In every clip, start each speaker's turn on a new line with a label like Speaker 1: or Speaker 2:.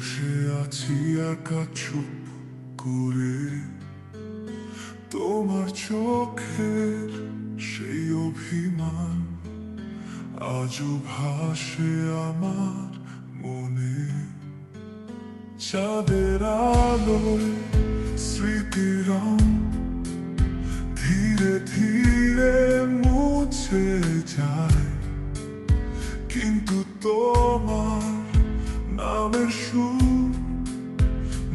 Speaker 1: বসে আছি একা চুপ করে, তোমার চোখের সেই অভিমান আজও ভাসে আমার মনে। চাঁদের আলোয় স্মৃতির রং ধীরে ধীরে মুছে যায়, কিন্তু তোমার নামের সুর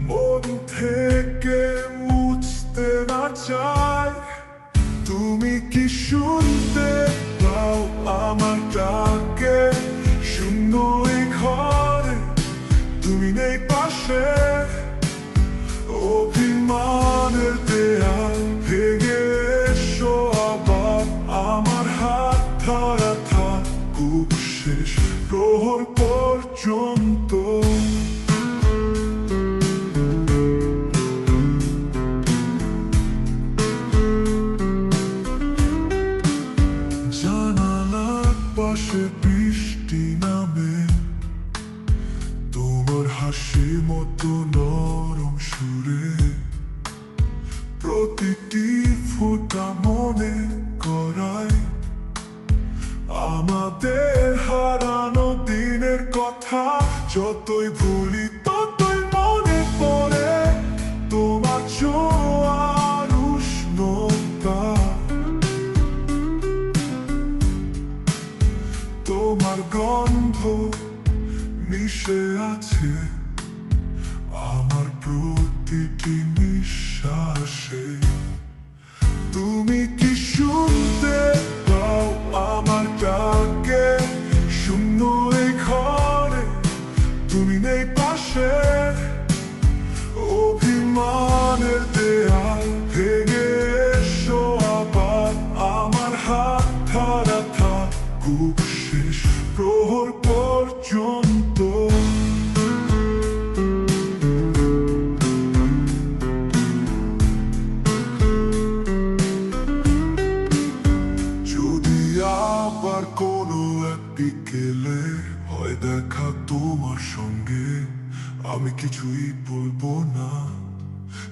Speaker 1: মন থেকে মুছতে না চায়। তুমি কি শুনতে পাও আমার ডাকে? শূন্য এই ঘরে তুমি নেই পাশে। অভিমানের দেয়াল ভেঙে এসো আবার, আমার হাত ধরা থাকুক শেষ প্রহর পর্যন্ত। জানালার পাশে বৃষ্টি নামে, তোমার হাসি মতো নরম সুরে প্রতিটি ফোঁটা মনে করায় আমাদের হারানো দিনের কথা। যতই ভুলি ততই মনে পড়ে তোমার ছোঁয়ার উষ্ণতা, তোমার গন্ধ মিশে আছে আমার প্রতিটি নিঃশ্বাসে। তুমি কি শুনতে পাও আমার ডাকে? শূন্য এই ঘরে তুমি নেই পাশে। অভিমানের দেয়াল ভেঙে এসো আবার, আমার হাত ধরা থাকুক শেষ প্রহর পর্যন্ত। যদি আবার কোনো এক বিকেলে হয় দেখা তোমার সঙ্গে, আমি কিছুই বলবো না,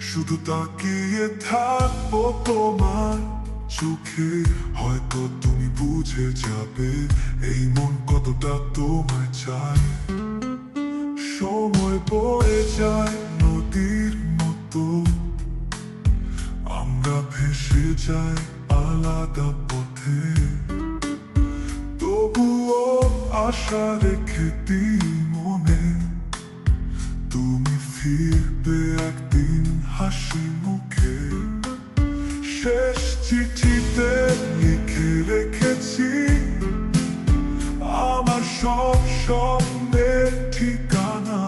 Speaker 1: শুধু তাকিয়ে থাকবো তোমার চোখে। হয়তো তুমি বুঝে যাবে এই মন কতটা তোমায় চায়। সময় বয়ে যায় নদীর মতো, আমরা ভেসে যাই আলাদা পথে, তবুও আশা রেখে দিই মনে তুমি ফিরবে একদিন হাসি মুখে। শেষ চিঠিতে লিখে রেখেছি আমার সব স্বপ্নের ঠিকানা,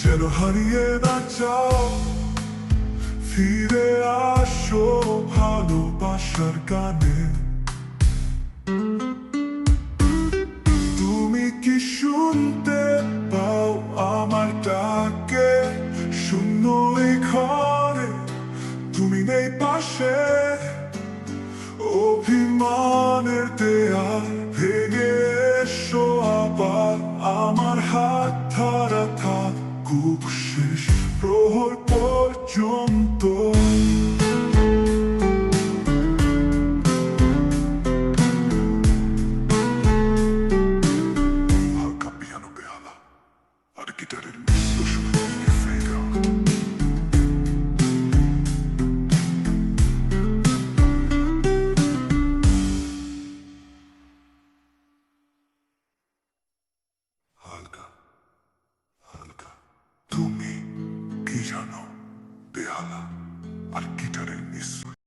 Speaker 1: যেন হারিয়ে না যাও। ফিরে আসো ভালোবাসার গানে। তুমি কি শুনতে পাও আমার ডাকে? শূন্য এই ঘরে তুমি নেই পাশে। অভিমানের দেয়াল ভেঙে এসো আবার, আমার হাত ধরা থাকুক শেষ প্রহর পর্যন্ত। হালকা পিয়ানো বেহালা আর গিটারের মিশ্র সুরে fade out। হালকা হালকা তুমি কি জানো বেহালা?